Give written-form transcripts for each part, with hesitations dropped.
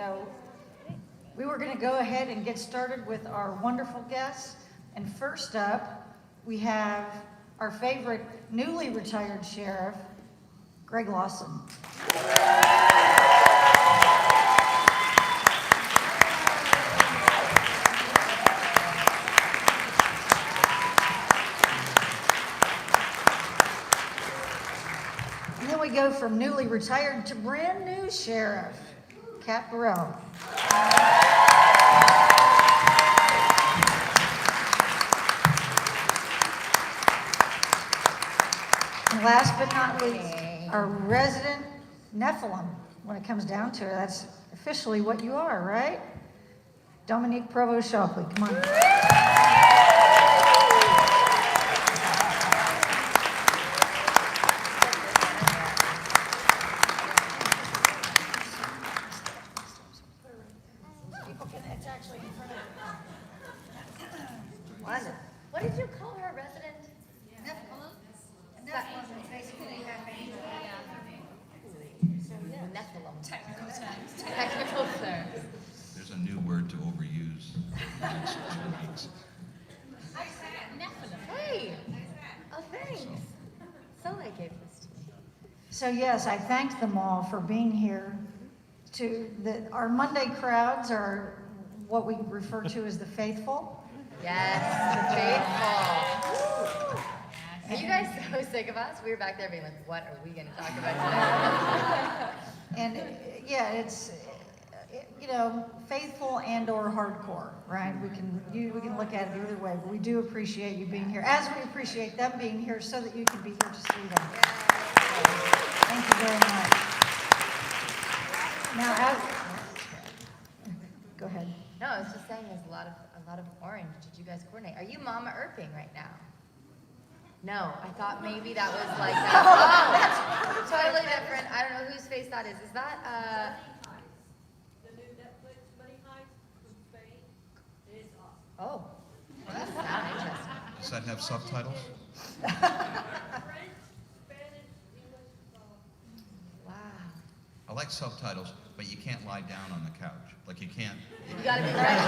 So we were going to go ahead and get started with our wonderful guests. And first up, we have our favorite newly retired sheriff, Greg Lawson. And then we go from newly retired to brand new sheriff, Barrell. And last but not least, our resident Nephilim. When it comes down to it, that's officially what you are, right? Dominique Provost-Chalkley, come on. What did you call her, resident? Nephilim? Nephilim is basically half angel. Nephilim. Technical terms. There's a new word to overuse in the next 2 weeks. Nephilim. Hey! Oh, thanks. So I gave this to me. So yes, I thank them all for being here. Our Monday crowds are what we refer to as the faithful. Yes, the faithful. Are you guys so sick of us? We were back there being like, what are we going to talk about today? And yeah, it's faithful and or hardcore, right? We can look at it either way, but we do appreciate you being here, as we appreciate them being here, so that you can be here to see them. Thank you very much. Now, go ahead. No, I was just saying there's a lot of orange. Did you guys coordinate? Are you Mama Earping right now? No, I thought maybe that was like that. Oh, that's totally different. I don't know whose face that is. Is that The new Netflix Money Heist from Spain is awesome. Oh, well, that sounds interesting. Does that have subtitles? French, Spanish, English, Wow. I like subtitles, but you can't lie down on the couch. Like you can't, You gotta be ready.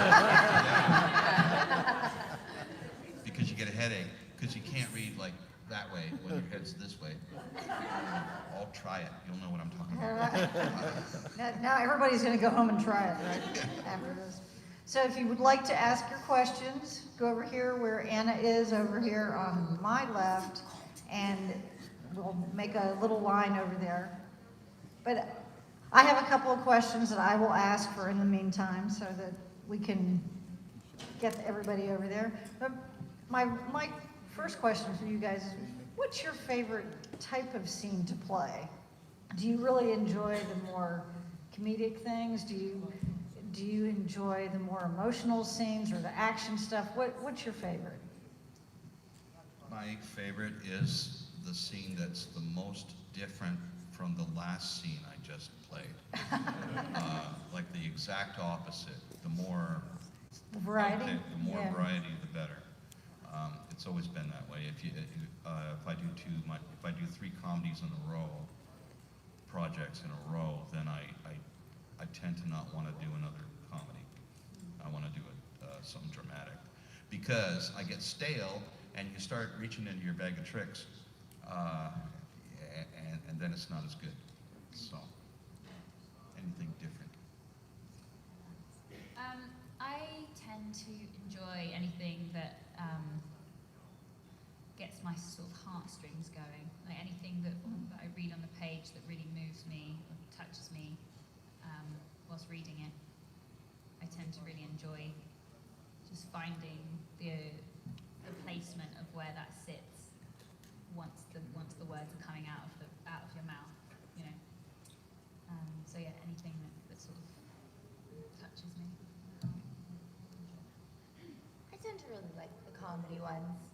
because you get a headache, because you can't read like that way when your head's this way. I'll try it. You'll know what I'm talking about. Now everybody's going to go home and try it, right, after this. So if you would like to ask your questions, go over here where Anna is, over here on my left, and we'll make a little line over there. But I have a couple of questions that I will ask for in the meantime so that we can get everybody over there. But my first question for you guys is, what's your favorite type of scene to play? Do you really enjoy the more comedic things? Do you enjoy the more emotional scenes or the action stuff? What's your favorite? My favorite is the scene that's the most different from the last scene I just played. Like the exact opposite. The more Variety? the more Yeah. variety, the better. It's always been that way. If I do 3 comedies in a row, projects in a row, then I tend to not want to do another comedy. I want to do something dramatic, because I get stale and you start reaching into your bag of tricks, and then it's not as good. So, anything different? I tend to enjoy anything that gets my sort of heartstrings going, like anything that I read on the page that really moves me or touches me whilst reading it. I tend to really enjoy just finding the placement of where that sits once the words are coming out of your mouth, you know. So yeah, anything that sort of touches me. I tend to really like the comedy ones.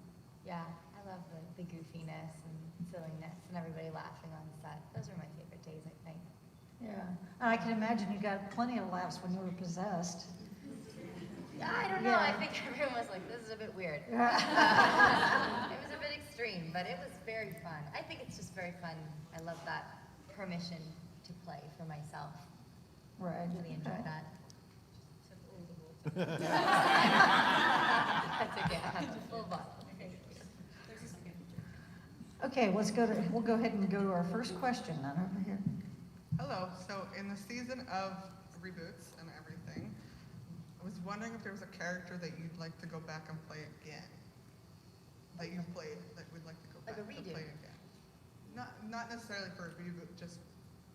Yeah, I love the goofiness and silliness and everybody laughing on set. Those are my favorite days, I think. Yeah, and I can imagine you got plenty of laughs when you were possessed. Yeah, I don't know. Yeah. I think everyone was like, this is a bit weird. It was a bit extreme, but it was very fun. I think it's just very fun. I love that permission to play for myself. Right. Really enjoy Okay. that. That's okay, I have to full bottle. Okay, we'll go ahead and go to our first question then over here. Hello. So in the season of reboots and everything, I was wondering if there was a character that you'd like to go back and play again. That you played, that would like to go Like back a to redo? play again. Not necessarily for a reboot, just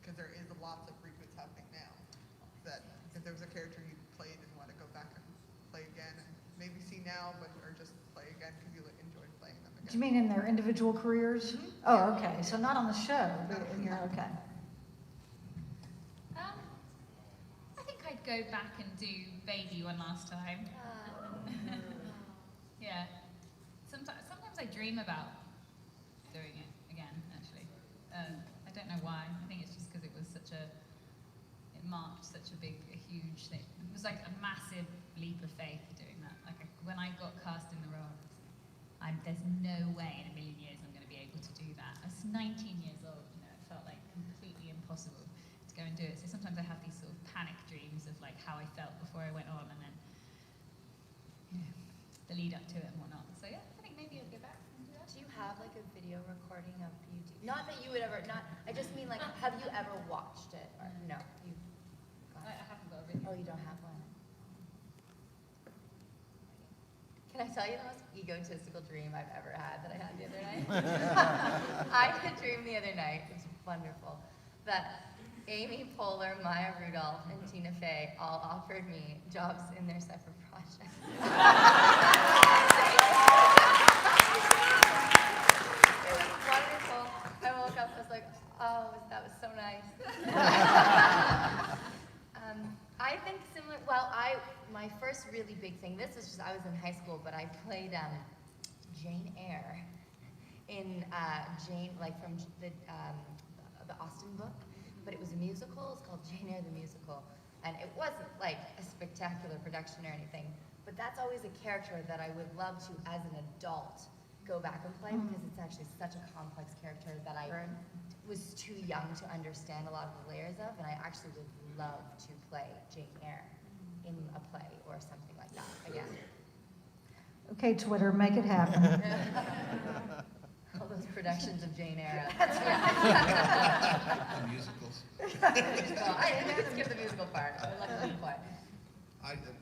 because there is lots of reboots happening now. That if there was a character you played and want to go back and play again, and maybe see now, but or just play again because you enjoyed playing them again. Do you mean in their individual careers? Oh, okay, so not on the show, but you're okay. I think I'd go back and do Baby one last time. Yeah. Sometimes I dream about doing it again, actually. I don't know why. I think it's just because it marked such a huge thing. It was like a massive leap of faith doing that. Like when I got cast in the role, there's no way in a million years I'm going to be able to do that. I was 19 years old, it felt like completely impossible to go and do it. So sometimes I have these sort of panic dreams of like how I felt before I went on, and then the lead up to it and whatnot. So yeah, I think maybe I'll go back and do that. Do you have like a video recording of you not that you would ever, I just mean like, have you ever watched it? Or no, I haven't got a video. oh, you don't have one. Can I tell you the most egotistical dream I've ever had that I had the other night? I had a dream the other night, it's wonderful, that Amy Poehler, Maya Rudolph, and Tina Fey all offered me jobs in their separate projects. It was wonderful. I woke up, I was like, oh, that was so nice. I think similar, my first really big thing, this is just, I was in high school, but I played Jane Eyre in from the Austen book, but it was a musical. It's called Jane Eyre the Musical, and it wasn't like a spectacular production or anything, but that's always a character that I would love to, as an adult, go back and play, because it's actually such a complex character that I was too young to understand a lot of the layers of, and I actually would love to play Jane Eyre in a play or something like that again. Okay, Twitter, make it happen. All those productions of Jane Eyre. Musicals. Well, I didn't skip the musical part. I would like to play.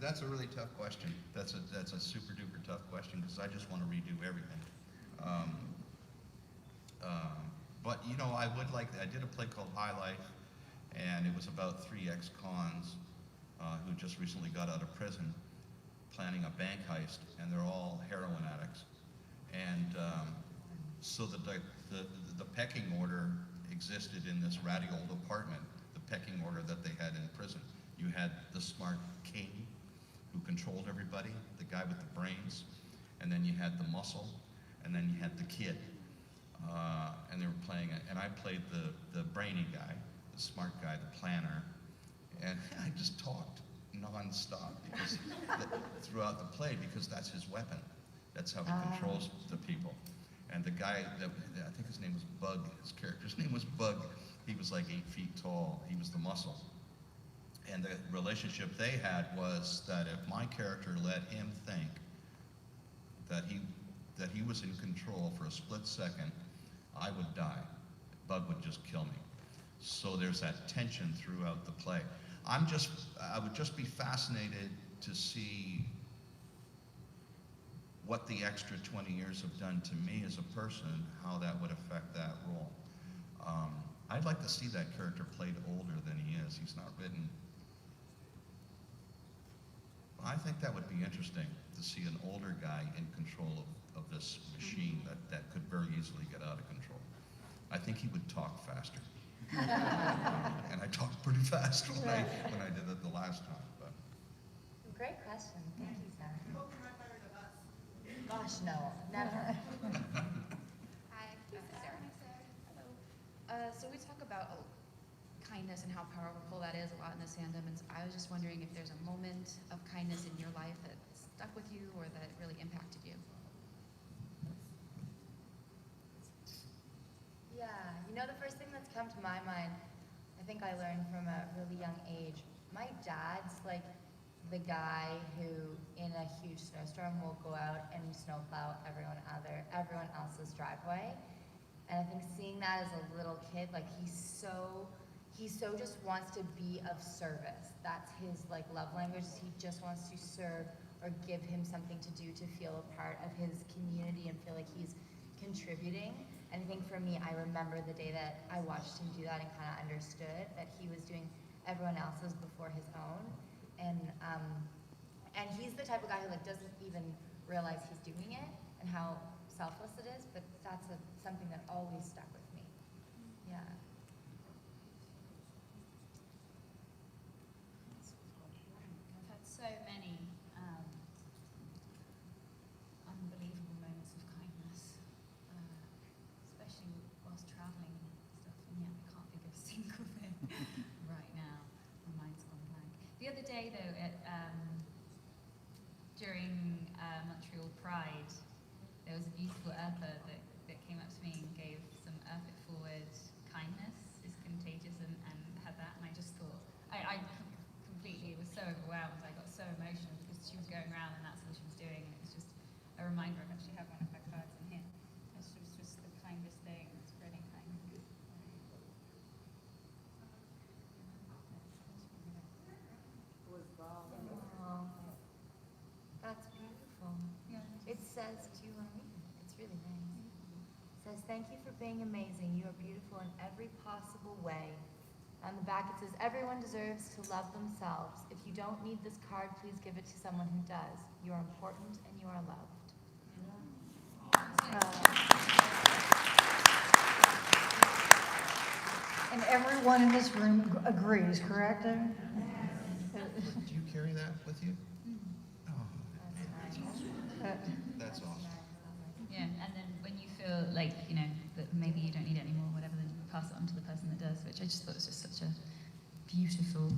That's a really tough question. That's a super duper tough question because I just want to redo everything. But I did a play called High Life, and it was about 3 ex-cons who just recently got out of prison planning a bank heist, and they're all heroin addicts. And so the pecking order existed in this ratty old apartment, the pecking order that they had in prison. You had the smart king who controlled everybody, the guy with the brains, and then you had the muscle, and then you had the kid. And they were playing it, and I played the brainy guy, the smart guy, the planner, and I just talked non-stop because throughout the play, because that's his weapon. That's how he controls the people. And the guy, I think his name was Bug, his character's name was Bug. He was like 8 feet tall. He was the muscle. And the relationship they had was that if my character let him think that he was in control for a split second, I would die. Bug would just kill me. So there's that tension throughout the play. I would just be fascinated to see what the extra 20 years have done to me as a person, how that would affect that role. I'd like to see that character played older than he is. He's not written. I think that would be interesting to see an older guy in control of this machine that could very easily get out of control. I think he would talk faster. And I talked pretty fast when I did it the last time. But. Great question. Thank you, Sarah. Gosh, no, never. Hi, Sarah. Hello. So we talk about kindness and how powerful that is a lot in this fandom, and I was just wondering if there's a moment of kindness in your life that stuck with you or that really impacted you. Yeah, the first thing that's come to my mind, I think I learned from a really young age, my dad's like the guy who, in a huge snowstorm, will go out and snowplow everyone else's driveway. And I think seeing that as a little kid, like he so just wants to be of service. That's his like love language. He just wants to serve or give him something to do to feel a part of his community and feel like he's contributing. And I think for me, I remember the day that I watched him do that and kind of understood that he was doing everyone else's before his own. And he's the type of guy who like doesn't even realize he's doing it and how selfless it is, but that's something that always stuck with me. Yeah. I've had so many unbelievable moments of kindness, especially whilst traveling and stuff, and yet I can't think of a single thing right now. My mind's gone blank. The other day, though, during Montreal Pride, there was a beautiful Earper that came up to me and gave some Earp it forward kindness is contagious and had that, and I just thought, I completely was so overwhelmed. I got so emotional because she was going around and that's all she was doing, and it was just a reminder. I actually have one of her cards in here. It's just the kindest thing, spreading kindness. Oh, that's beautiful. Yeah. It says, do you want to read it? It's really nice. It says, thank you for being amazing. You are beautiful in every possible way. On the back it says, everyone deserves to love themselves. If you don't need this card, please give it to someone who does. You are important and you are loved. And everyone in this room agrees, correct? Do you carry that with you? Oh, that's awesome. Yeah, and then when you feel like, you know, that maybe you don't need it anymore, whatever, then you pass it on to the person that does, which I just thought was just such a beautiful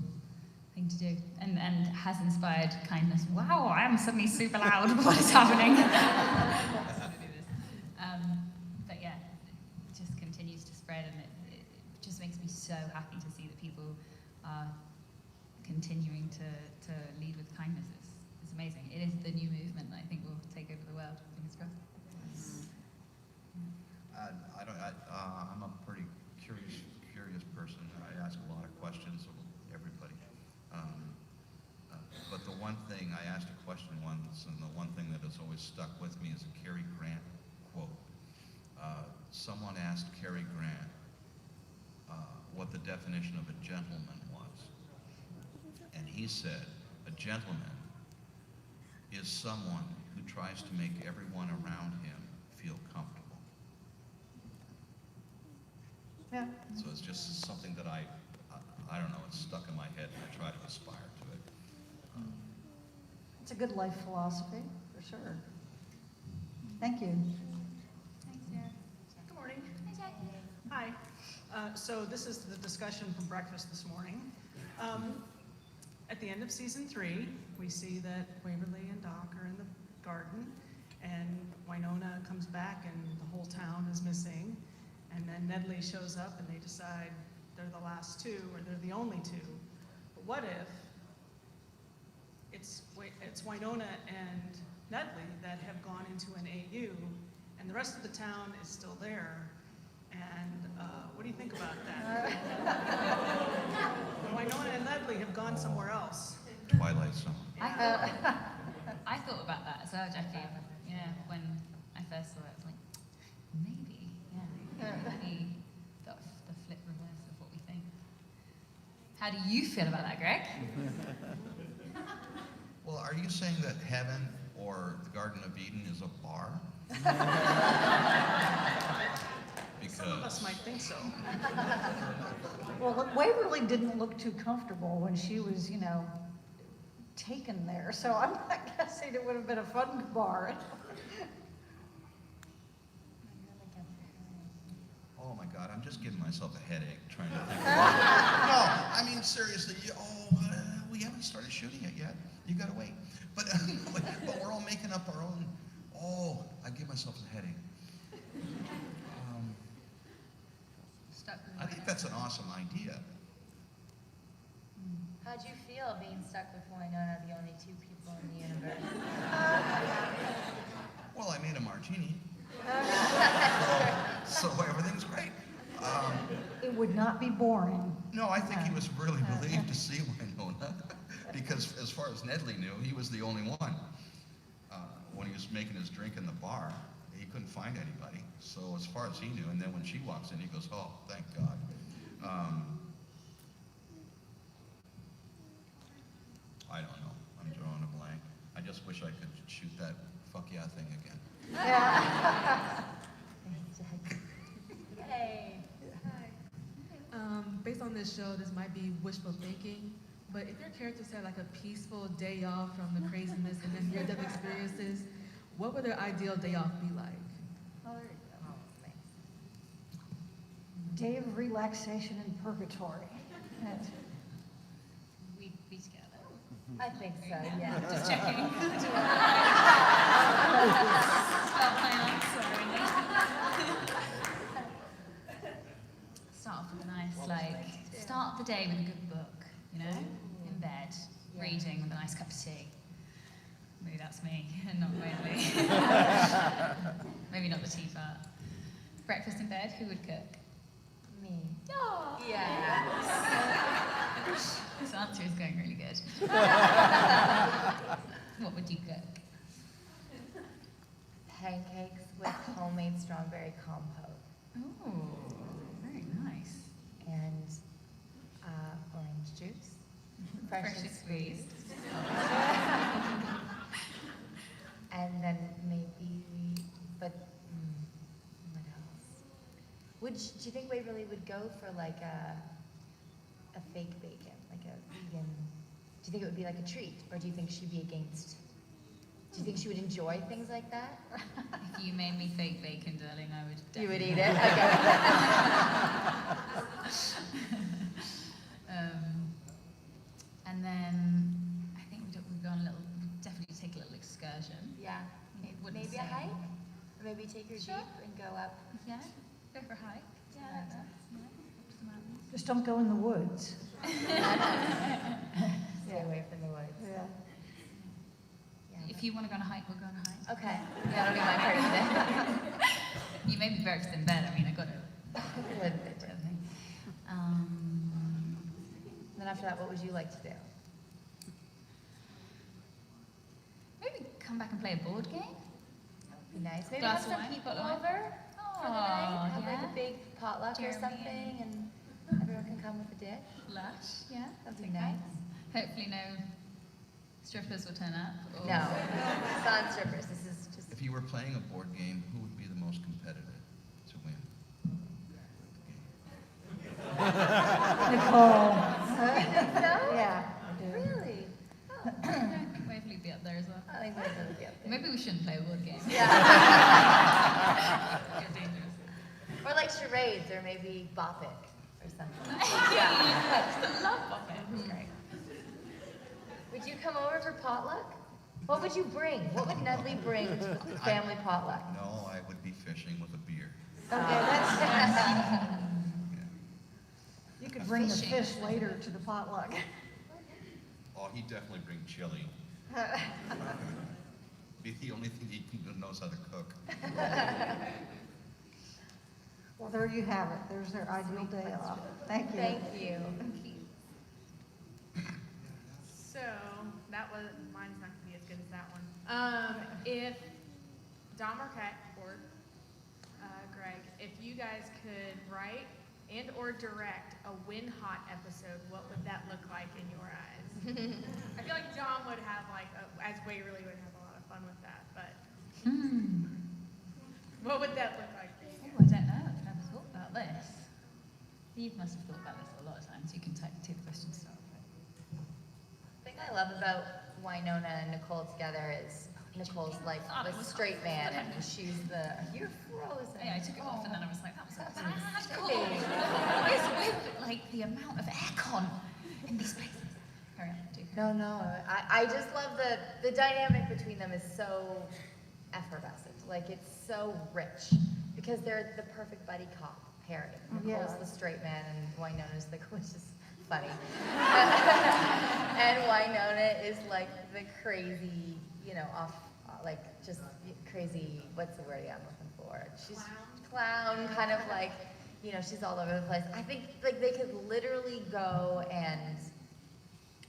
thing to do. And has inspired kindness. Wow, I am suddenly super loud. What is happening? But yeah, it just continues to spread, and it just makes me so happy to see that people are continuing to lead with kindness. It's amazing. It is the new movement that I think will take over the world. Fingers crossed. I'm a pretty curious person. I ask a lot of questions of everybody. But the one thing, I asked a question once, and the one thing that has always stuck with me is a Cary Grant quote. Someone asked Cary Grant what the definition of a gentleman was. And he said, a gentleman is someone who tries to make everyone around him feel comfortable. Yeah. So it's just something that I don't know, it's stuck in my head and I try to aspire to it. It's a good life philosophy, for sure. Thank you. Good morning. Hi. So this is the discussion from breakfast this morning. At the end of season 3, we see that Waverly and Doc are in the garden, and Wynonna comes back and the whole town is missing. And then Nedley shows up and they decide they're the last two, or they're the only two. But what if it's Wynonna and Nedley that have gone into an AU, and the rest of the town is still there? And what do you think about that? Wynonna and Nedley have gone somewhere else. Twilight Zone. I thought about that as well, Jackie. Yeah, when I first saw it, I was like, maybe, yeah, maybe the flip reverse of what we think. How do you feel about that, Greg? Well, are you saying that heaven or the Garden of Eden is a bar? Some of us might think so. Well, Waverly didn't look too comfortable when she was, taken there. So I'm guessing it would have been a fun bar. Oh my God, I'm just giving myself a headache trying to think. No, I mean seriously. We haven't started shooting it yet. You gotta wait. But we're all making up our own. Oh, I give myself a headache. I think that's an awesome idea. How'd you feel being stuck with Wynonna, the only two people in the universe? Well, I made a martini, so everything's great. It would not be boring. No, I think he was really relieved to see Wynonna, because as far as Nedley knew, he was the only one. When he was making his drink in the bar, he couldn't find anybody. So as far as he knew, and then when she walks in, he goes, "Oh, thank God." I don't know. I'm drawing a blank. I just wish I could shoot that fuck yeah thing again. Yay. Based on this show, this might be wishful thinking, but if your characters had like a peaceful day off from the craziness and then near-death experiences, what would their ideal day off be like? Oh, there you go. Oh, thanks. Day of relaxation in purgatory. We'd be together. I think so, yeah. Just checking. Spell my answer. Start off with a nice, start the day with a good book, you know, in bed, reading with a nice cup of tea. Maybe that's me, and not Wayhaught. Maybe not the tea part. Breakfast in bed, who would cook? Me. Oh. Yeah. This answer is going really good. What would you cook? Pancakes with homemade strawberry compote Oh, very nice. and orange juice, freshly squeezed. And then maybe, but what else? Do you think Waverly would go for like a fake bacon, like a vegan? Do you think it would be like a treat, or do you think she'd be against? Do you think she would enjoy things like that? If you made me fake bacon, darling, I would You would definitely. eat it? Okay. And then I think we'd go on we'd definitely take a little excursion. Yeah. It wouldn't Maybe a say- hike? Or maybe take your Sure. Jeep and go up. Yeah, go for a hike. Yeah, Up that's- to the mountains. Just don't go in the woods. Stay away from the woods. Yeah. Yeah. If you want to go on a hike, we'll go on a hike. Okay. Yeah, I don't do my part either. You made me breakfast in bed. I mean, I got it. A little bit. Then after that, what would you like to do? Maybe come back and play a board game. That would be nice. Maybe Glass have of some wine, people bottle of over for the night. Have like yeah. a big potluck or Jeremy something, and everyone can come with a dish. Lush, yeah. That'd be okay. nice. Hopefully no strippers will turn up. Or No, it's not strippers. This is just. If you were playing a board game, who would be the most competitive to win? Nicole. You think so? Yeah, I do. Really? I think Waverly would be up there as well. I think that's gonna be up there. Maybe we shouldn't play a board game. Yeah. You're dangerous. Or like charades, or maybe Bop It, or something. I love Bop It. It's great. Would you come over for potluck? What would you bring? What would Nedley bring to family potluck? No, I would be fishing with a beer. Okay, that's, Yeah. you could bring the Fishing. fish later to the potluck. Oh, he'd definitely bring chili. Be the only thing he knows how to cook. Well, there you have it. There's their ideal day off. Thank you. Thank you. So, that was, mine's not gonna be as good as that one. If Dom or Greg, if you guys could write and or direct a Wynhaught episode, what would that look like in your eyes? I feel like Dom would have as Waverly would have a lot of fun with that, but what would that look like for you Oh, guys? I don't know. I've never thought about this. You must have thought about this a lot of times. You can take two questions. The thing I love about Wynonna and Nicole together is Nicole's like the straight man, and she's the, you're frozen. Yeah, I took it off and then I was like, that was That's bad. nice. Cool. Like the amount of aircon in these places. Carry on. Do carry on. No, I just love the dynamic between them is so effervescent. Like it's so rich because they're the perfect buddy cop pairing. Yeah. Nicole's the straight man and Wynonna's the gorgeous funny. And Wynonna is like the crazy, you know, like just crazy, what's the word I'm looking for? She's clown, kind of like, you know, she's all over the place. I think like they could literally go and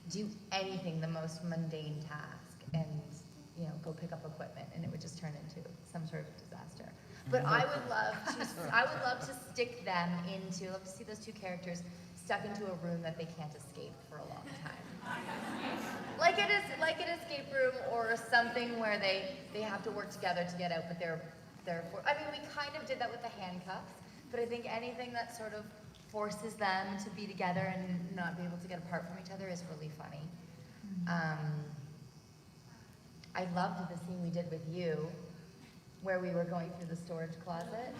do anything, the most mundane task, and, you know, go pick up equipment, and it would just turn into some sort of disaster. But I would love to stick them into, love to see those two characters stuck into a room that they can't escape for a long time. Like an escape room or something where they have to work together to get out, but I mean, we kind of did that with the handcuffs, but I think anything that sort of forces them to be together and not be able to get apart from each other is really funny. I loved the scene we did with you, where we were going through the storage closet.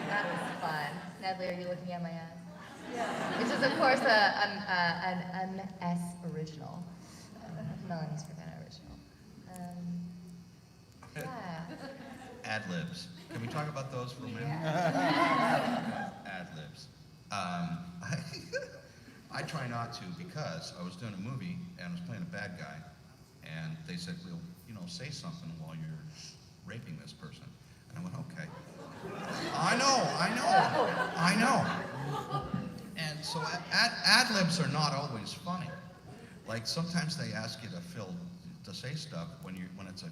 That was fun. Nedley, are you looking at my ass? Yeah. Which is, of course, an MS original. Melanie's Forget original. Yeah. Ad-libs. Can we talk about those for a minute? Yeah. Ad-libs. I try not to because I was doing a movie and I was playing a bad guy, and they said, well, you know, say something while you're raping this person. And I went, okay. I know. And so ad-libs are not always funny. Like sometimes they ask you to say stuff when it's a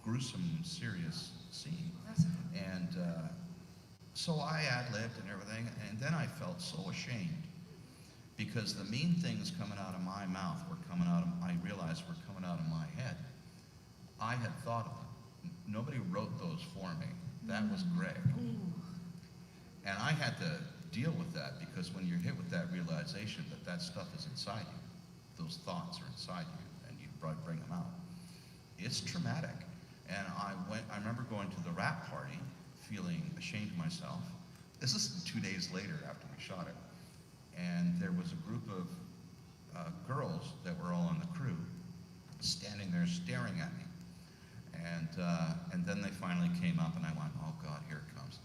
gruesome, serious scene. And so I ad-libbed and everything, and then I felt so ashamed because the mean things coming out of my mouth I realized were coming out of my head. I had thought of them. Nobody wrote those for me. That was Greg. And I had to deal with that because when you're hit with that realization that stuff is inside you, those thoughts are inside you, and you bring them out. It's traumatic. And I remember going to the rap party feeling ashamed of myself. This is 2 days later after we shot it. And there was a group of girls that were all on the crew standing there staring at me. And then they finally came up and I went, oh God, here it comes.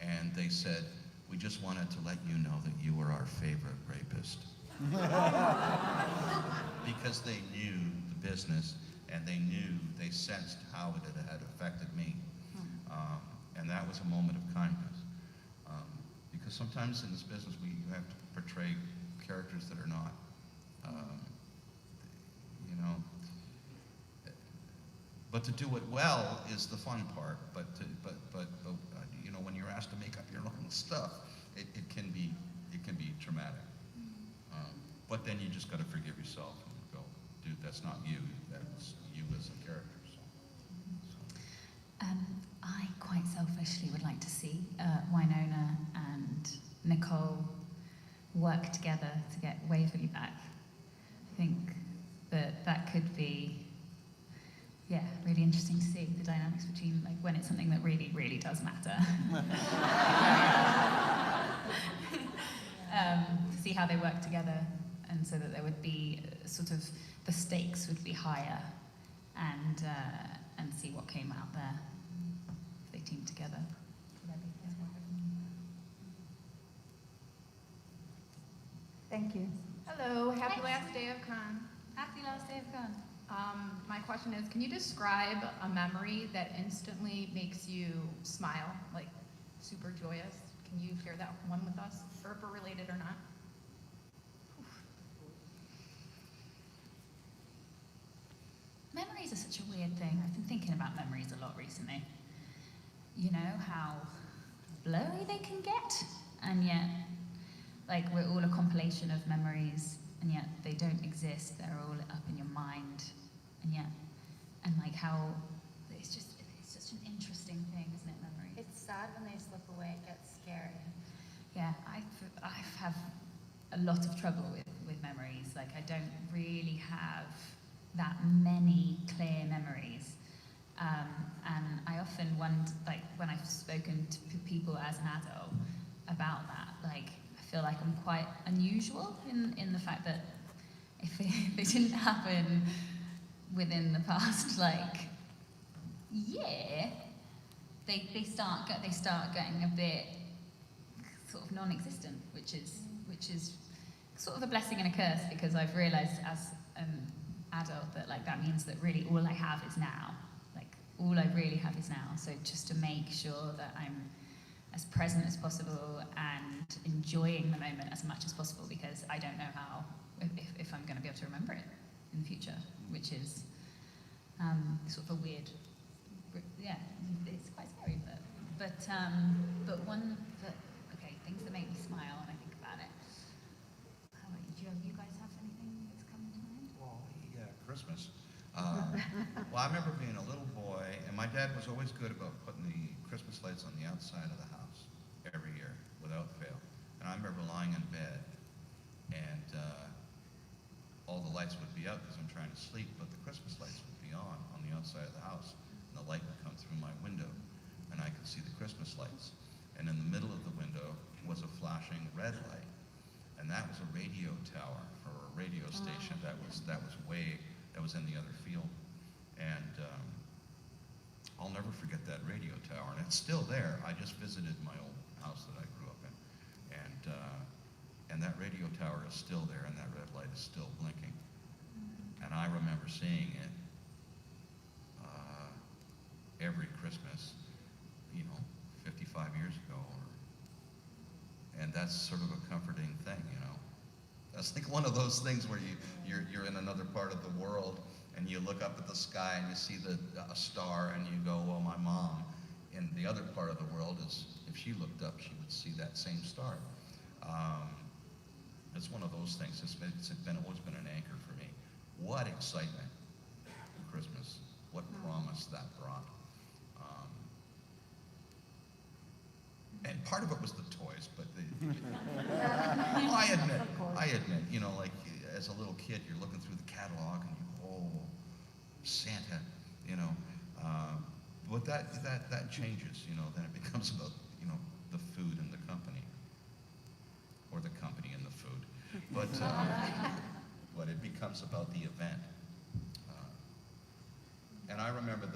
And they said, we just wanted to let you know that you were our favorite rapist. Because they knew the business and they sensed how it had affected me. And that was a moment of kindness. Because sometimes in this business you have to portray characters that are not, you know, but to do it well is the fun part. But you know, when you're asked to make up your own stuff, it can be traumatic. But then you just got to forgive yourself and go, dude, that's not you. That's you as a character. I quite selfishly would like to see Wynonna and Nicole work together to get Waverly back. I think that could be, yeah, really interesting to see the dynamics between, like, when it's something that really, really does matter. See how they work together, and so that there would be sort of, the stakes would be higher, and see what came out there if they teamed together. Thank you. Hello, happy last day of con. Happy last day of con. My question is, can you describe a memory that instantly makes you smile, like super joyous? Can you share that one with us, Earp related or not? Memories are such a weird thing. I've been thinking about memories a lot recently. You know, how blurry they can get, and yet, like, we're all a compilation of memories, and yet they don't exist. They're all up in your mind, and yet, and like how it's such an interesting thing, isn't it, memories? It's sad when they slip away, it gets scary. Yeah, I have a lot of trouble with memories. Like, I don't really have that many clear memories. And I often wonder, like, when I've spoken to people as an adult about that, like, I feel like I'm quite unusual in the fact that if it didn't happen within the past, like, year, they start getting a bit sort of non-existent, which is sort of a blessing and a curse, because I've realized as an adult that like that means that really all I have is now. Like all I really have is now. So just to make sure that I'm as present as possible and enjoying the moment as much as possible, because I don't know how, if I'm going to be able to remember it in the future, which is sort of a weird, yeah, it's quite scary, but one that, okay, things that make me smile when I think about it. How about you? Do you guys have anything that's coming to mind? Well, yeah, Christmas. Well, I remember being a little boy, and my dad was always good about putting the Christmas lights on the outside of the house every year, without fail. And I remember lying in bed, and all the lights would be out because I'm trying to sleep, but the Christmas lights would be on the outside of the house, and the light would come through my window, and I could see the Christmas lights. And in the middle of the window was a flashing red light, and that was a radio tower for a radio station that was in the other field. And I'll never forget that radio tower, and it's still there. I just visited my old house that I grew up in, and that radio tower is still there, and that red light is still blinking. And I remember seeing it every Christmas, 55 years ago, and that's sort of a comforting thing, That's like one of those things where you're in another part of the world, and you look up at the sky and you see a star, and you go, well, my mom in the other part of the world if she looked up, she would see that same star. It's one of those things. It's always been an anchor for me. What excitement for Christmas! What promise that brought! And part of it was the toys, but well, I admit, like as a little kid, you're looking through the catalog and you go, oh, Santa, but that changes, then it becomes about, the food and the company, or the company and the food, but it becomes about the event. And I remember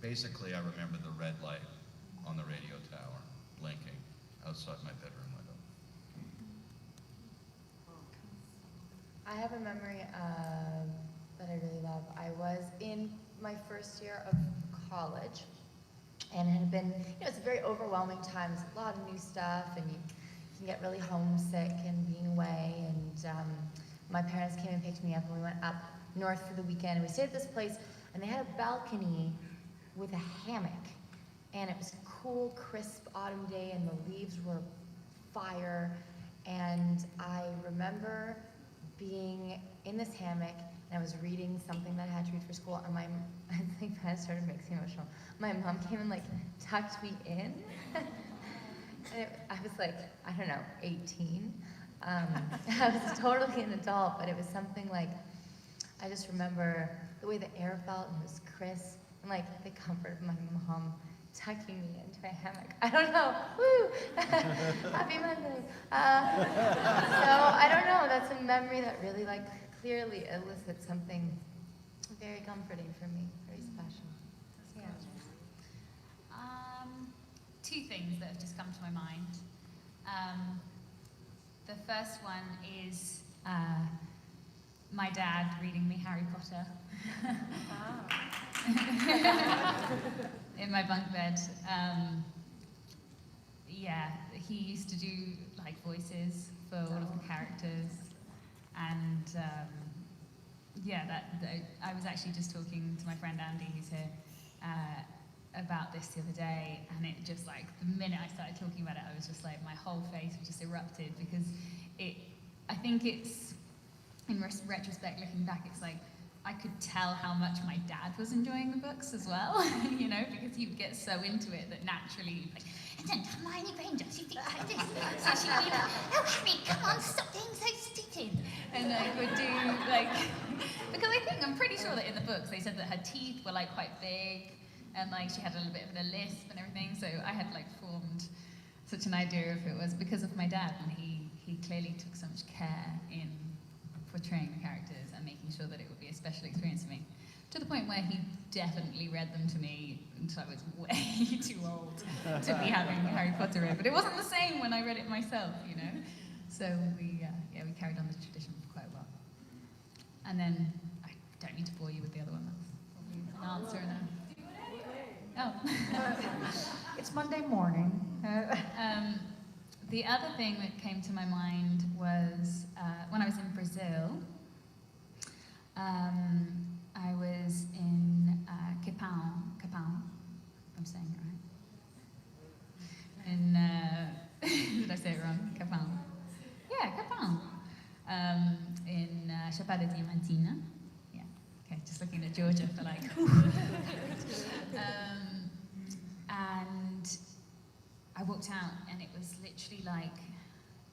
basically I remember the red light on the radio tower blinking outside my bedroom window. I have a memory that I really love. I was in my first year of college, and it had been, it's a very overwhelming time. There's a lot of new stuff, and you can get really homesick and being away. And my parents came and picked me up, and we went up north for the weekend. We stayed at this place, and they had a balcony with a hammock. And it was a cool, crisp autumn day, and the leaves were fire. And I remember being in this hammock, and I was reading something that I had to read for school, and I think that started making me emotional. My mom came and tucked me in. And I was I don't know, 18. I was totally an adult, but it was something I just remember the way the air felt, and it was crisp, and the comfort of my mom tucking me into a hammock. I don't know. Woo! Happy Monday. So I don't know. That's a memory that really clearly elicits something very comforting for me, very special. Yeah. Two things that have just come to my mind. The first one is my dad reading me Harry Potter. In my bunk bed. Yeah, he used to do voices for all of the characters, and I was actually just talking to my friend Andy, who's here, about this the other day, and it just the minute I started talking about it, I was just my whole face just erupted, because I think it's, in retrospect, looking back, it's I could tell how much my dad was enjoying the books as well, because he would get so into it that naturally, and then Hermione Granger, she thinks like this. So she'd be oh Harry, come on, stop being so stupid. And I would do because I'm pretty sure that in the books they said that her teeth were quite big, and she had a little bit of a lisp and everything. So I had formed such an idea of it was because of my dad, and he clearly took so much care in portraying the characters and making sure that it would be a special experience for me, to the point where he definitely read them to me until I was way too old to be having Harry Potter read. But it wasn't the same when I read it myself, So we, yeah, we carried on the tradition for quite a while. And then, I don't need to bore you with the other one, that's probably an answer and a... Oh. It's Monday morning. The other thing that came to my mind was when I was in Brazil, I was in Capão, I'm saying it right. In, did I say it wrong? Capão. Yeah, Capão. In Chapada Diamantina. Yeah, okay, just looking at Georgia for like, and I walked out and it was literally like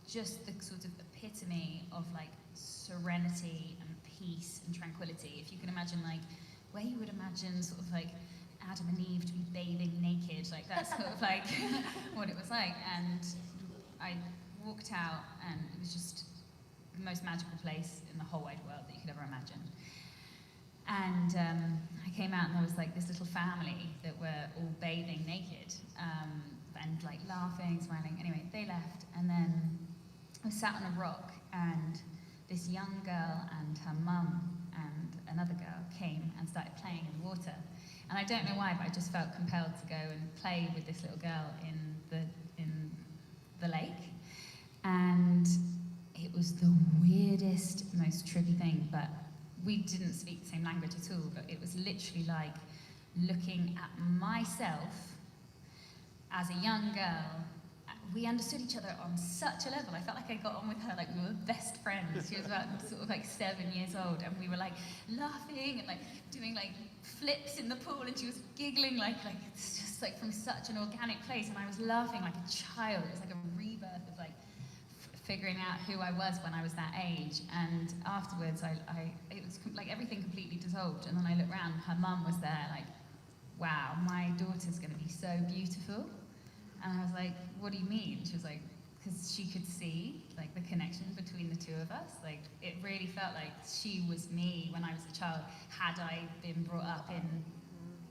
just the sort of epitome of like serenity and peace and tranquility. If you can imagine like where you would imagine sort of like Adam and Eve to be bathing naked, like that's sort of like what it was like. And I walked out and it was just the most magical place in the whole wide world that you could ever imagine. And I came out and there was like this little family that were all bathing naked and like laughing, smiling. Anyway, they left and then I was sat on a rock and this young girl and her mum and another girl came and started playing in the water. And I don't know why, but I just felt compelled to go and play with this little girl in the lake. And it was the weirdest, most trippy thing, but we didn't speak the same language at all, but it was literally like looking at myself as a young girl. We understood each other on such a level. I felt like I got on with her like we were best friends. She was about sort of like 7 years old, and we were like laughing and like doing like flips in the pool, and she was giggling like it's just like from such an organic place, and I was laughing like a child. It was like a rebirth of like figuring out who I was when I was that age. And afterwards, it was like everything completely dissolved. And then I looked around, her mum was there, like, wow, my daughter's going to be so beautiful. And I was like, what do you mean? She was like, because she could see like the connection between the two of us. Like it really felt like she was me when I was a child, had I been brought up in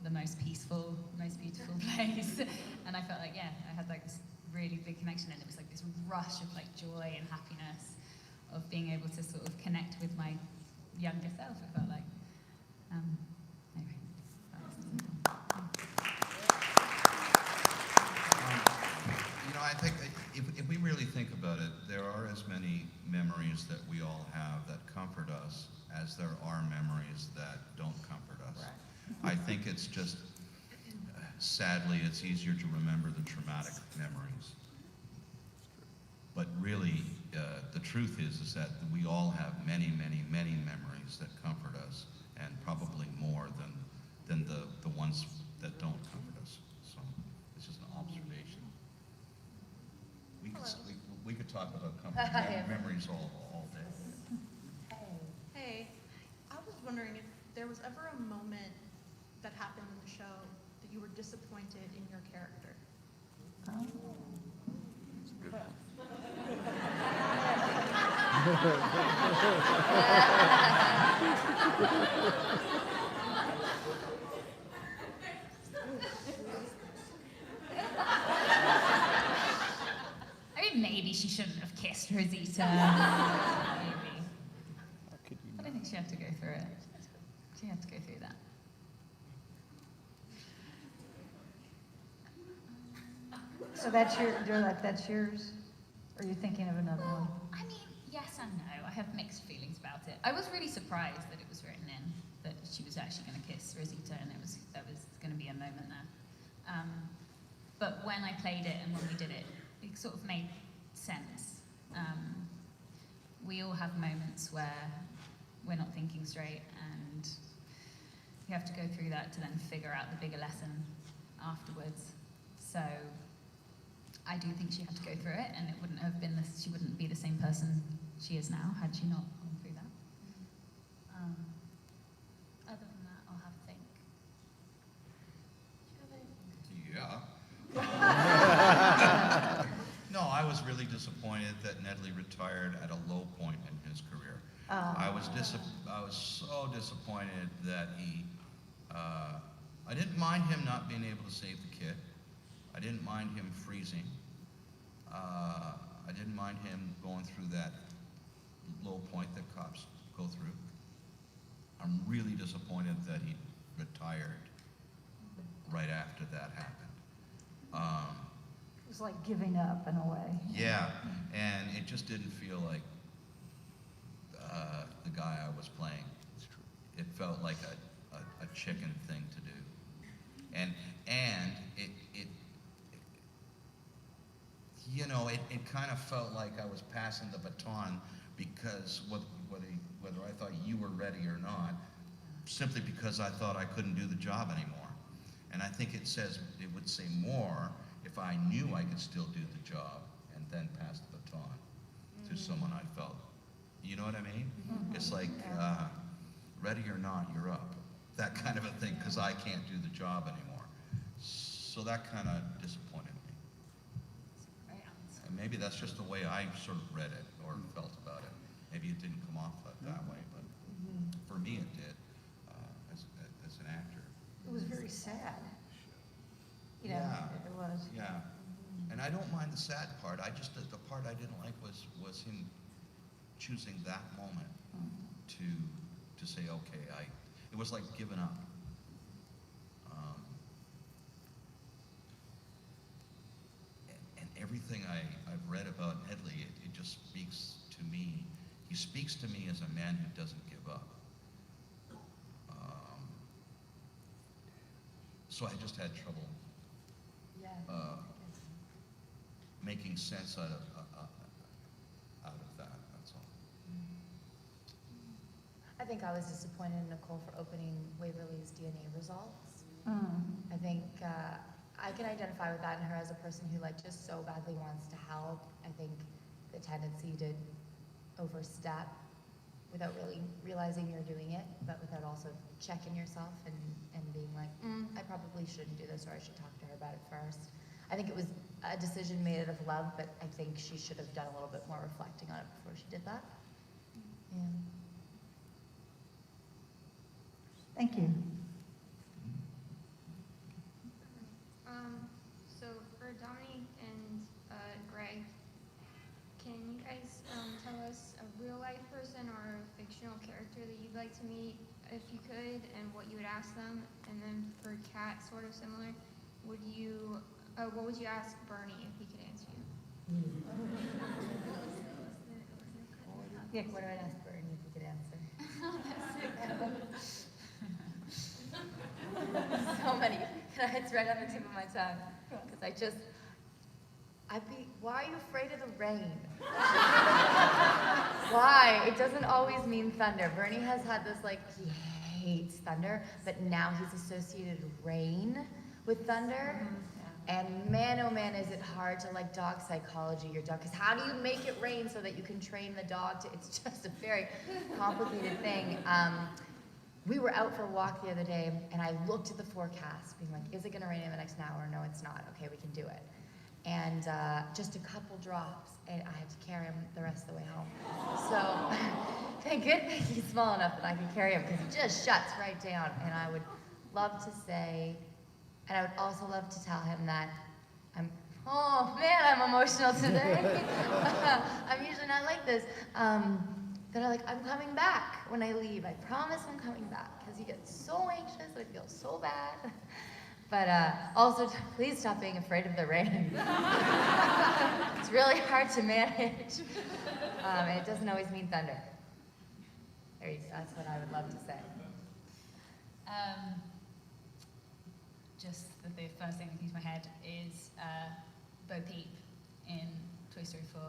the most peaceful, most beautiful place. And I felt like, yeah, I had like this really big connection, and it was like this rush of like joy and happiness of being able to sort of connect with my younger self. It felt like, anyway. You know, I think that if we really think about it, there are as many memories that we all have that comfort us as there are memories that don't comfort us. Right. I think it's just, sadly, it's easier to remember the traumatic memories. But really, the truth is that we all have many, many, many memories that comfort us, and probably more than the ones that don't comfort us. So it's just an observation. We could talk about comfort memories all day. Hey, I was wondering if there was ever a moment that happened in the show that you were disappointed in your character. I mean, maybe she shouldn't have kissed Rosita. Maybe. I don't think she had to go through it. She had to go through that. So that's yours? Or are you thinking of another one? I mean, yes and no. I have mixed feelings about it. I was really surprised that it was written in, that she was actually going to kiss Rosita, and there was going to be a moment there. But when I played it and when we did it, it sort of made sense. We all have moments where we're not thinking straight, and you have to go through that to then figure out the bigger lesson afterwards. So I do think she had to go through it, and it wouldn't have been she wouldn't be the same person she is now had she not gone through that. Other than that, I'll have to think. Yeah. No, I was really disappointed that Nedley retired at a low point in his career. I was so disappointed that he. I didn't mind him not being able to save the kid. I didn't mind him freezing. I didn't mind him going through that low point that cops go through. I'm really disappointed that he retired right after that happened. It was like giving up in a way. Yeah, and it just didn't feel like the guy I was playing. It felt like a chicken thing to do, and it you know, it kind of felt like I was passing the baton because whether I thought you were ready or not, simply because I thought I couldn't do the job anymore. And I think it would say more if I knew I could still do the job and then pass the baton to someone I felt. You know what I mean? It's like, ready or not, you're up. That kind of a thing, because I can't do the job anymore. So that kind of disappointed me. And maybe that's just the way I sort of read it or felt about it. Maybe it didn't come off that way, but for me it did, as an actor. It was very sad. You know, Yeah. it was. Yeah, and I don't mind the sad part. The part I didn't like was him choosing that moment to say, okay, it was like giving up. And everything I've read about Nedley, it just speaks to me. He speaks to me as a man who doesn't give up. So I just had trouble making sense out of that. That's all. I think I was disappointed in Nicole for opening Waverly's DNA results. Mm. I think I can identify with that in her as a person who like just so badly wants to help. I think the tendency to overstep without really realizing you're doing it, but without also checking yourself and being like, I probably shouldn't do this, or I should talk to her about it first. I think it was a decision made out of love, but I think she should have done a little bit more reflecting on it before she did that. Yeah. Thank you. So for Dominique and Greg, can you guys tell us a real life person or a fictional character that you'd like to meet if you could, and what you would ask them? And then for Kat, sort of similar, what would you ask Bernie if he could answer you? Yeah, what do I ask Bernie if he could answer? So many. It's right on the tip of my tongue. Because why are you afraid of the rain? Why? It doesn't always mean thunder. Bernie has had this, like, he hates thunder, but now he's associated rain with thunder. And man, oh man, is it hard to like dog psychology your dog, because how do you make it rain so that you can train the dog to, it's just a very complicated thing. We were out for a walk the other day, and I looked at the forecast, being like, is it gonna rain in the next hour? No, it's not. Okay, we can do it. And just a couple drops, and I had to carry him the rest of the way home. So, thank goodness he's small enough that I can carry him, because he just shuts right down. And I would love to say, and I would also love to tell him that oh man, I'm emotional today. I'm usually not like this. That I'm coming back when I leave. I promise I'm coming back, because he gets so anxious, I feel so bad. But also, please stop being afraid of the rain. It's really hard to manage. And it doesn't always mean thunder. There you go. That's what I would love to say. Just the first thing that comes to my head is Bo Peep in Toy Story 4.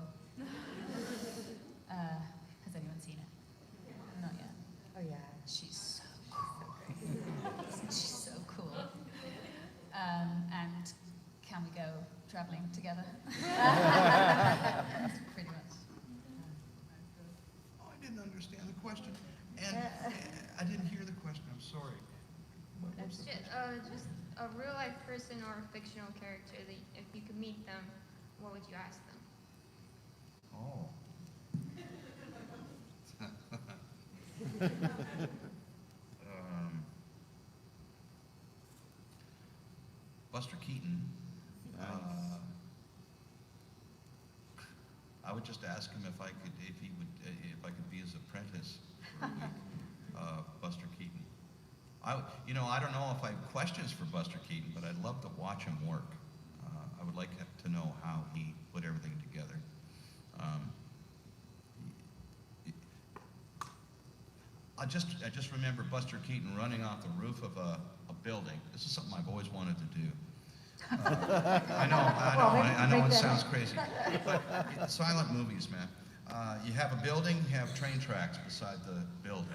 Has anyone seen it? Not yet. Oh yeah. She's so cool. She's so cool. And can we go traveling together? Pretty much. Oh, I didn't understand the question, and I didn't hear the question. I'm sorry. What was the question? Just a real life person or a fictional character that if you could meet them, what would you ask them? Oh. Buster Keaton. I would would just ask him if I could be his apprentice for a week, Buster Keaton. I don't know if I have questions for Buster Keaton, but I'd love to watch him work. I would like to know how he put everything together. I just remember Buster Keaton running off the roof of a building. This is something I've always wanted to do. I know it sounds crazy, but silent movies, man. You have a building, you have train tracks beside the building,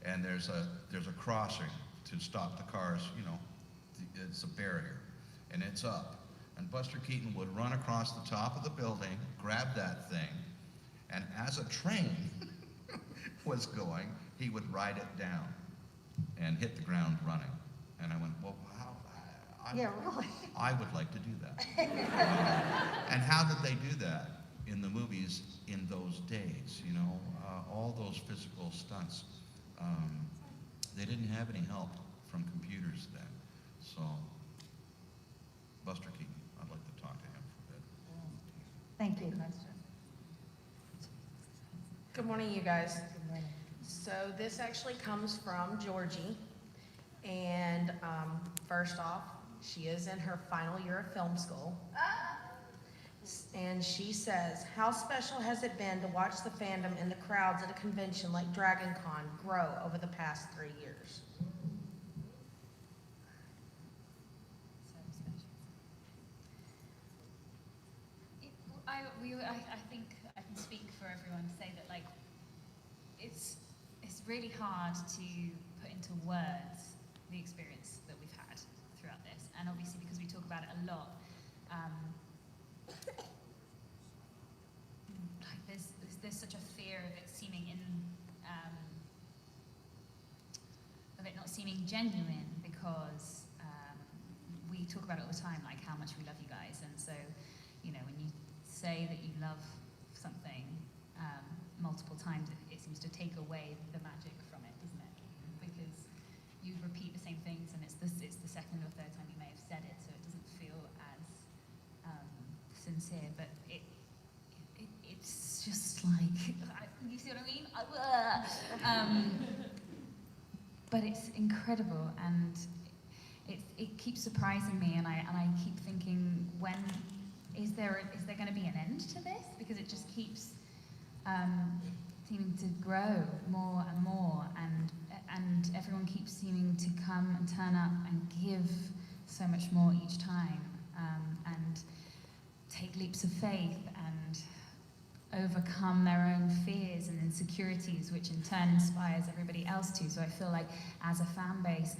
and there's a crossing to stop the cars. It's a barrier, and it's up. And Buster Keaton would run across the top of the building, grab that thing, and as a train was going, he would ride it down and hit the ground running. And I went, well, Yeah, really. I would like to do that. And how did they do that in the movies in those days? All those physical stunts. They didn't have any help from computers then. So, Buster Keaton, I'd like to talk to him for a bit. Thank you. Good morning, you guys. Good morning. So this actually comes from Georgie. And first off, she is in her final year of film school. And she says, how special has it been to watch the fandom and the crowds at a convention like DragonCon grow over the past 3 years? I think I can speak for everyone to say that it's really hard to put into words the experience that we've had throughout this, and obviously because we talk about it a lot, there's such a fear of it seeming of it not seeming genuine, because we talk about it all the time, like how much we love you guys, and so when you say that you love something multiple times, it seems to take away the magic from it, doesn't it? Because you repeat the same things, and it's the second or third time you may have said it, so it doesn't feel as sincere. But it's just like, you see what I mean? But it's incredible, and it keeps surprising me, and I keep thinking, when is there going to be an end to this? Because it just keeps seeming to grow more and more, and everyone keeps seeming to come and turn up and give so much more each time, and take leaps of faith and overcome their own fears and insecurities, which in turn inspires everybody else to. So I feel like as a fan base,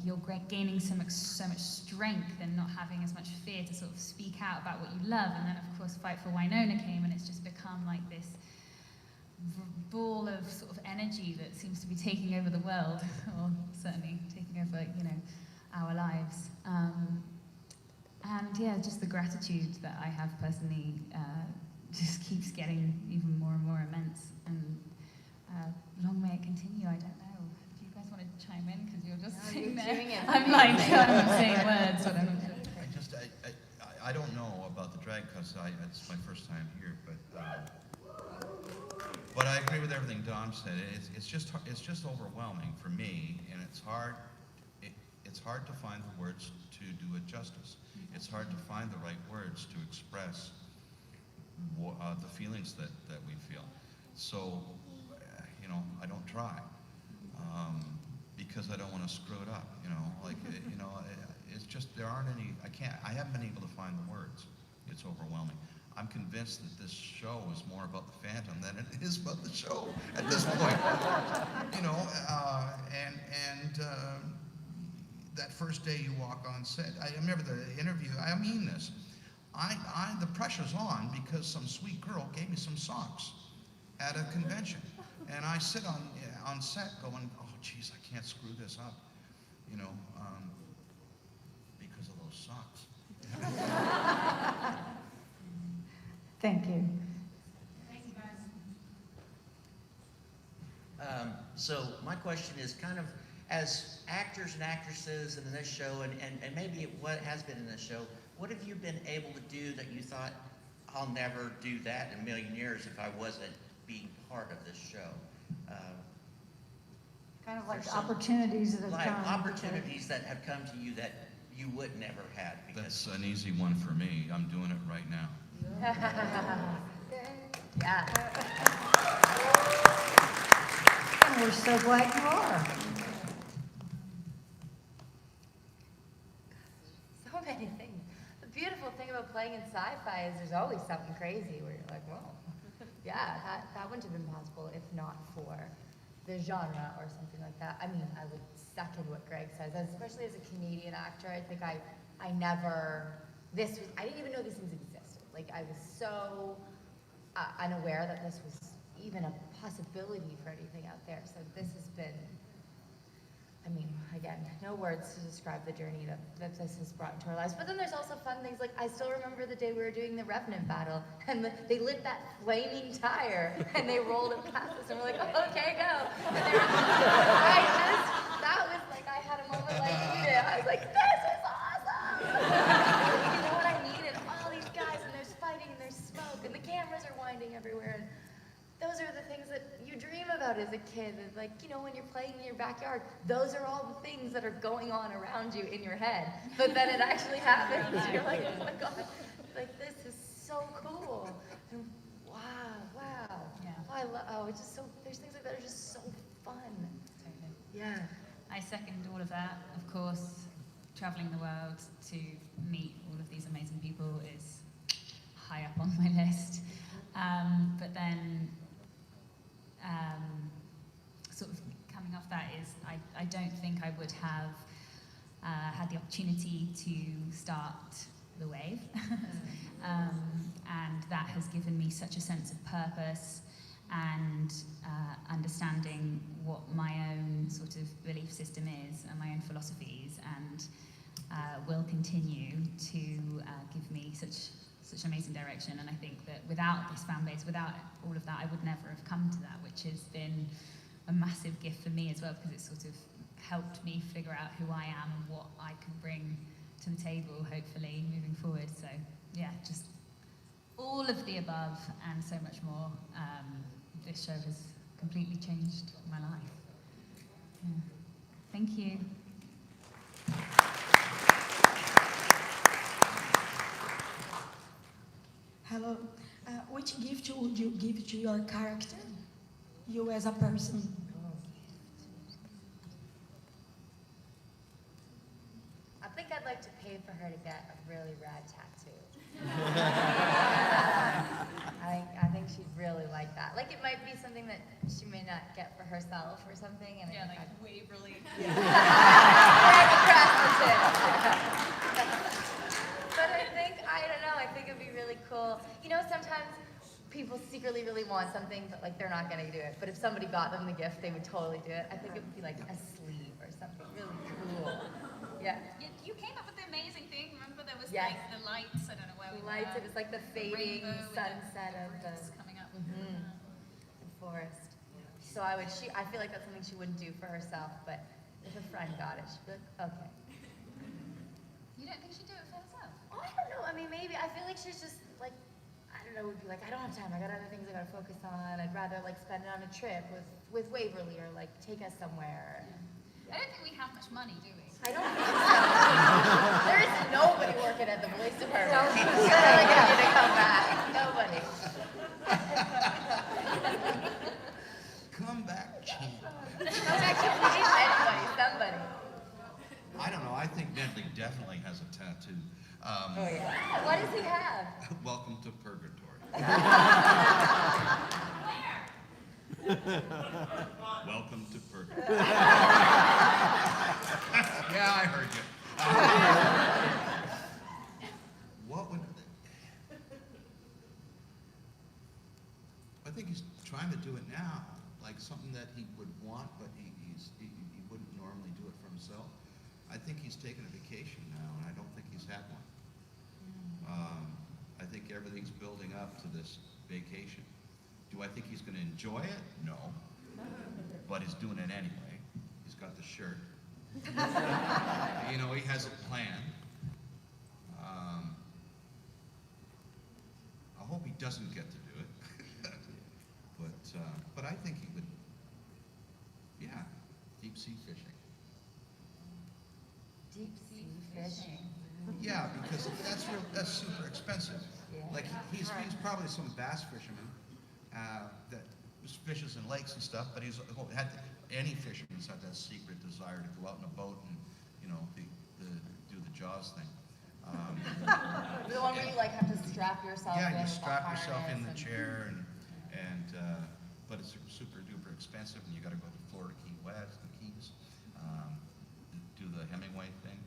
you're gaining so much strength and not having as much fear to sort of speak out about what you love. And then of course Fight for Wynonna came, and it's just become like this ball of sort of energy that seems to be taking over the world, or certainly taking over our lives. And yeah, just the gratitude that I have personally just keeps getting even more and more immense. And long may it continue. I don't know. Want to chime in, because you're just sitting there. I'm I'm saying words, but I'm not sure. I don't know about the drag, because it's my first time here, but I agree with everything Dom said. It's just overwhelming for me, and it's hard to find the words to do it justice. It's hard to find the right words to express the feelings that we feel. So, I don't try. Because I don't want to screw it up, it's just, there aren't any, I haven't been able to find the words. It's overwhelming. I'm convinced that this show is more about the fandom than it is about the show at this point. That first day you walk on set, I remember the interview, I mean this, the pressure's on because some sweet girl gave me some socks at a convention. And I sit on set going, oh, geez, I can't screw this up, because of those socks. Thank you. So my question is kind of, as actors and actresses in this show, and maybe what has been in this show, what have you been able to do that you thought I'll never do that in a million years if I wasn't being part of this show. Kind of like There's some- opportunities that have Like come. opportunities that have come to you that you would never had because That's an easy one for me. I'm doing it right now. Yeah. And we're so glad you are. So many things. The beautiful thing about playing in sci-fi is there's always something crazy where you're like, whoa. Yeah, that wouldn't have been possible if not for the genre or something like that. I mean, I would second what Greg says, especially as a Canadian actor. I think I didn't even know these things existed. Like, I was so unaware that this was even a possibility for anything out there. So this has been, I mean, again, no words to describe the journey that this has brought into our lives. But then there's also fun things, like I still remember the day we were doing the Revenant battle, and they lit that flaming tire, and they rolled it past us, and we're like, oh, okay, go. And that was like, I had a moment like you did. I was like, this is awesome! You know what I mean? And all these guys, and there's fighting, and there's smoke, and the cameras are winding everywhere. And those are the things that you dream about as a kid. It's like, you know, when you're playing in your backyard, those are all the things that are going on around you in your head. But then it actually happens. You're like, oh my God, like this is so cool. And wow. Yeah. It's just so, there's things like that are just so fun. Totally. Yeah. I second all of that. Of course, traveling the world to meet all of these amazing people is high up on my list. But then, sort of coming off that is, I don't think I would have had the opportunity to start the Wave. And that has given me such a sense of purpose and understanding what my own sort of belief system is and my own philosophies, and will continue to give me such amazing direction. And I think that without this fan base, without all of that, I would never have come to that, which has been a massive gift for me as well, because it sort of helped me figure out who I am and what I can bring to the table, hopefully, moving forward. So yeah, just all of the above and so much more. This show has completely changed my life. Yeah. Thank you. Hello. Which gift would you give to your character, you as a person? I think I'd like to pay for her to get a really rad tattoo. I think she'd really like that. Like, it might be something that she may not get for herself or something. And Yeah, like Waverly. But I don't know, I think it'd be really cool. You know, sometimes people secretly really want something, but like they're not gonna do it. But if somebody got them the gift, they would totally do it. I think it would be like a sleeve or something really cool. Yeah. You came up with the amazing thing. Remember there was Yes. like the lights, I don't know where we Lights, were. it was like the fading rainbow with sunset the of the roots coming up. forest. So I feel like that's something she wouldn't do for herself, but if a friend got it, she'd be like, okay. You don't think she'd do it for herself? Oh, I don't know. I mean, maybe. I feel like she's just like, I don't know, would be like, I don't have time. I got other things I gotta focus on. I'd rather like spend it on a trip with Waverly, or like take us somewhere. I don't think we have much money, do we? I don't think so. There is nobody working at the police department. No, She's really get you to come back. Nobody. Come back, champ. Come back to police. Anybody, somebody. I don't know, I think Nedley definitely has a tattoo. Oh yeah. What does he have? Welcome to Purgatory. Welcome to Purgatory. Yeah, I heard you. What would... I think he's trying to do it now, like something that he would want, but he wouldn't normally do it for himself. I think he's taking a vacation now, and I don't think he's had one. I think everything's building up to this vacation. Do I think he's going to enjoy it? No. But he's doing it anyway. He's got the shirt. You know, he has a plan. doesn't get to do it. But I think he would, yeah, deep sea fishing. Deep sea fishing. Yeah, because that's super expensive. Yeah. Like, he's probably some bass fisherman that fishes in lakes and stuff, but any fisherman's had that secret desire to go out in a boat and, you know, do the Jaws thing. The one where you like have to strap yourself in. Yeah, you with strap the yourself in harness the chair but it's super duper expensive, and you got to go to Florida, Key West, the Keys, do the Hemingway thing.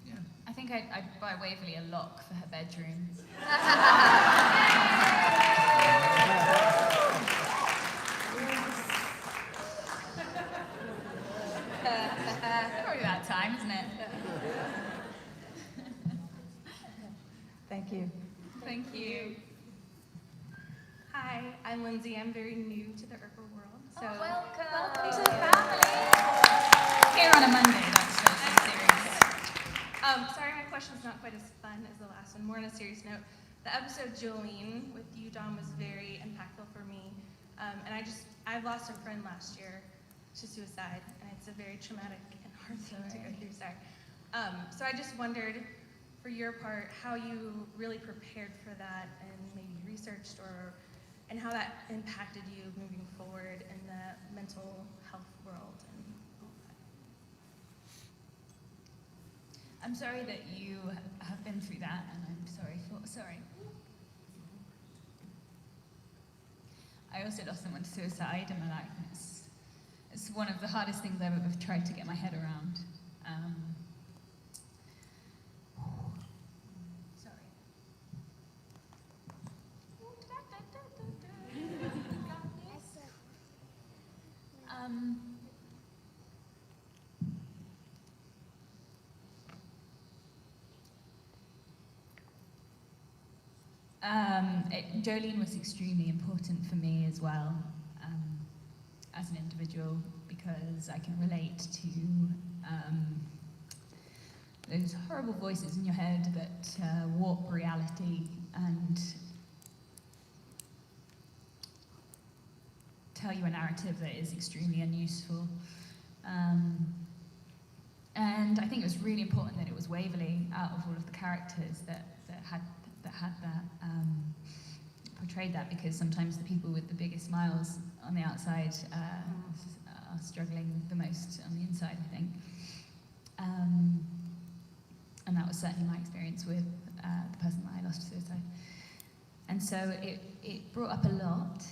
Yeah. I think I'd buy Waverly a lock for her bedroom. Probably that time, isn't it? Thank you. Thank you. Hi, I'm Lindsay. I'm very new to the Earp world. So welcome to the family. Here on a Monday, that's so serious. Sorry, my question's not quite as fun as the last one. More on a serious note. The episode Jolene with you, Dom, was very impactful for me. And I've lost a friend last year to suicide, and it's a very traumatic and hard thing to go through. Sorry. So I just wondered, for your part, how you really prepared for that and maybe researched and how that impacted you moving forward in the mental health world and all that. I'm sorry that you have been through that, and I'm sorry. I also lost someone to suicide in my life, and it's one of the hardest things I've ever tried to get my head around. Sorry. Jolene was extremely important for me as well, as an individual, because I can relate to those horrible voices in your head that warp reality and tell you a narrative that is extremely unuseful. And I think it was really important that it was Waverly, out of all of the characters, that had that, portrayed that, because sometimes the people with the biggest smiles on the outside are struggling the most on the inside, I think. And that was certainly my experience with the person that I lost to suicide. And so it brought up a lot,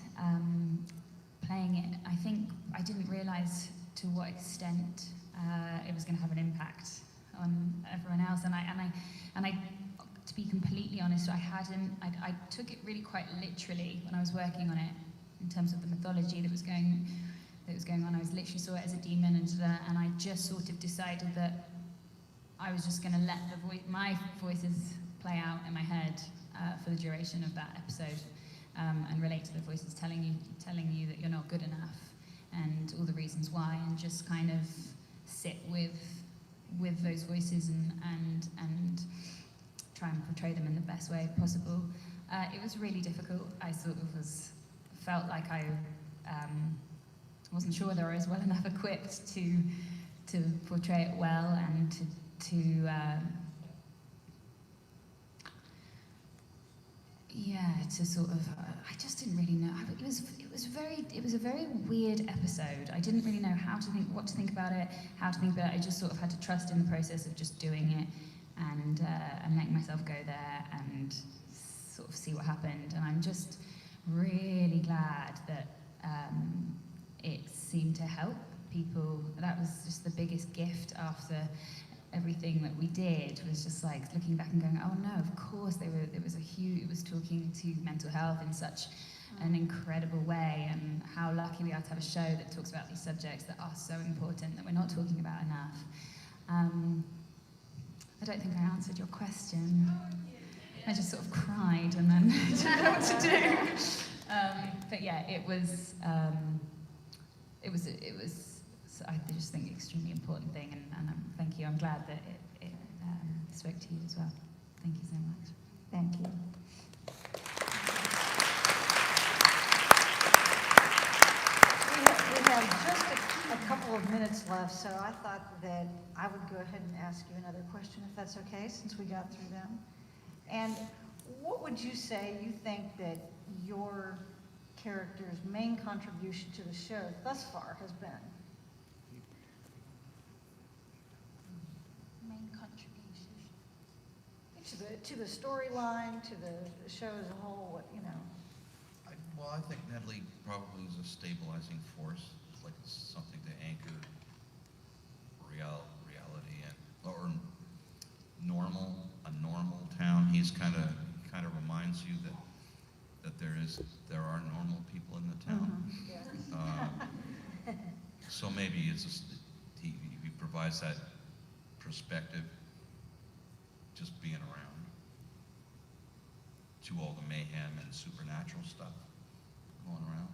playing it. I think I didn't realise to what extent it was going to have an impact on everyone else. And I, to be completely honest, I took it really quite literally when I was working on it, in terms of the mythology that was going on. I literally saw it as a demon, and I just sort of decided that I was just going to let my voices play out in my head for the duration of that episode, and relate to the voices telling you that you're not good enough, and all the reasons why, and just kind of sit with those voices and try and portray them in the best way possible. It was really difficult. I sort of felt like I wasn't sure whether I was well enough equipped to portray it well, and to sort of, I just didn't really know. It was a very weird episode. I didn't really know what to think about it, how to think about it. I just sort of had to trust in the process of just doing it, and letting myself go there and sort of see what happened. And I'm just really glad that it seemed to help people. That was just the biggest gift after everything that we did, was just like looking back and going, oh no, of course it was talking to mental health in such an incredible way, and how lucky we are to have a show that talks about these subjects that are so important that we're not talking about enough. I don't think I answered your question. I just sort of cried and then didn't know what to do. But yeah, it was I just think extremely important thing, and thank you. I'm glad that it spoke to you as well. Thank you so much. Thank you. couple of minutes left, so I thought that I would go ahead and ask you another question, if that's okay, since we got through them. And what would you say you think that your character's main contribution to the show thus far has been? Main contribution. To the storyline, to the show as a whole, what, you know? Well, I think Nedley probably is a stabilizing force, like it's something to anchor reality and, or a normal town. He's kind of reminds you that there are normal people in the town. Yeah. So maybe it's just, he provides that perspective, just being around, to all the mayhem and supernatural stuff going around.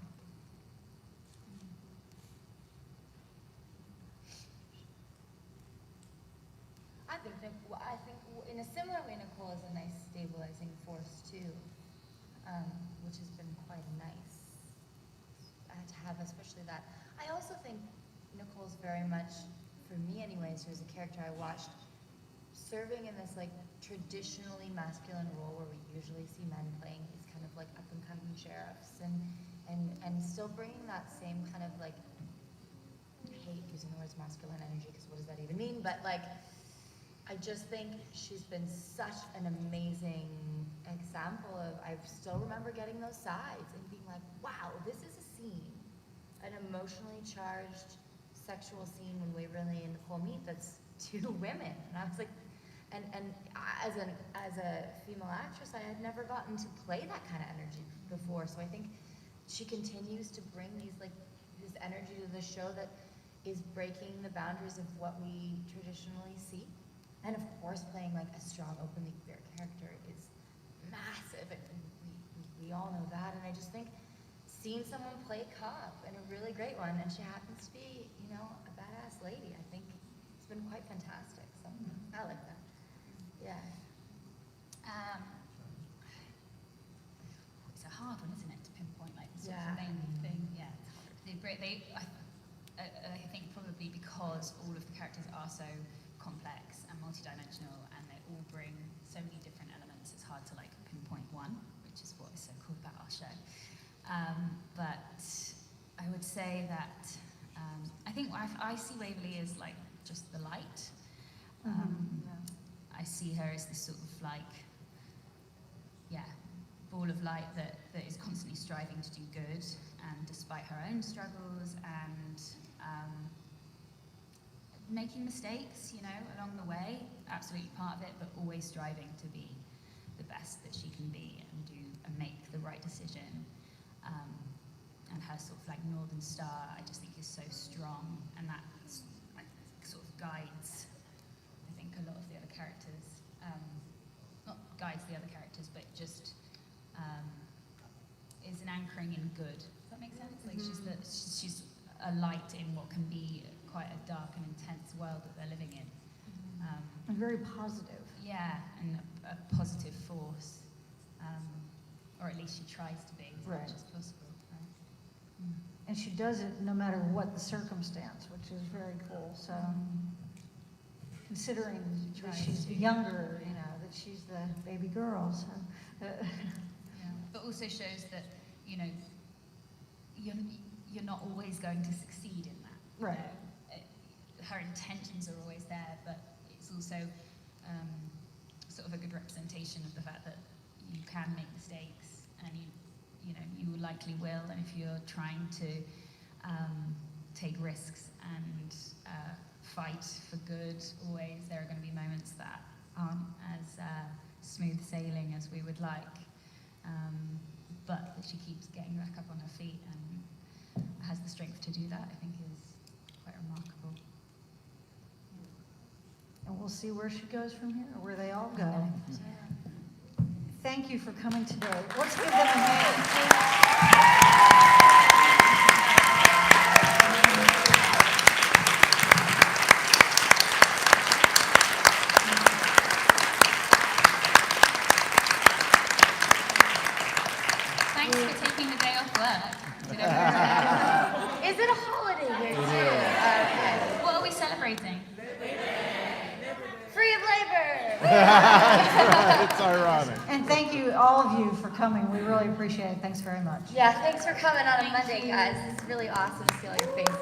I think in a similar way, Nicole is a nice stabilizing force too, which has been quite nice to have, especially that. I also think Nicole's very much, for me anyways, who is a character I watched, serving in this like traditionally masculine role where we usually see men playing these kind of like up and coming sheriffs, and still bringing that same kind of like, I hate using the words masculine energy because what does that even mean, but like, I just think she's been such an amazing example of, I still remember getting those sides and being like, wow, this is a scene, an emotionally charged sexual scene when Waverly and Nicole meet that's two women. And I was like, and as a female actress, I had never gotten to play that kind of energy before. So I think she continues to bring this energy to the show that is breaking the boundaries of what we traditionally see. And of course, playing like a strong, openly queer character is massive, and we all know that. And I just think seeing someone play cop, and a really great one, and she happens to be, you know, a badass lady, I think it's been quite fantastic. So I like that. Yeah. It's a hard one, isn't it, to pinpoint like the sort Yeah. of main thing? Yeah, it's hard. I think probably because all of the characters are so complex and multidimensional, and they all bring so many different elements, it's hard to like pinpoint one, which is what is so cool about our show. But I would say that I think I see Waverly as like just the light. I see her as this sort of like, ball of light that is constantly striving to do good, and despite her own struggles and making mistakes, you know, along the way, absolutely part of it, but always striving to be the best that she can be and make the right decision. And her sort of like Northern Star, I just think is so strong, and that like sort of guides, I think, a lot of the other characters. Not guides the other characters, but just is an anchoring in good. Does that make sense? Like she's a light in what can be quite a dark and intense world that they're living in. And very positive. Yeah, and a positive force, or at least she tries to be as much as possible. Right? And she does it no matter what the circumstance, which is very cool. So, considering that she's younger, you know, that she's the baby girl. So, but also shows that, you know, you're not always going to succeed in that. Right. Her intentions are always there, but it's also sort of a good representation of the fact that you can make mistakes, and you know you likely will, and if you're trying to take risks and fight for good, always there are going to be moments that aren't as smooth sailing as we would like, but that she keeps getting back up on her feet and has the strength to do that, I think is quite remarkable. and we'll see where she goes from here, or where they all go. Thank you for coming today. Let's give them a hand. Thanks for taking the day off work. Did everyone? Is it a holiday here too? celebrating? Free of labor. It's ironic. And thank you, all of you, for coming. We really appreciate it. Thanks very much. Yeah, thanks for coming on a Thank Monday, you. guys. It's really awesome to see all your faces.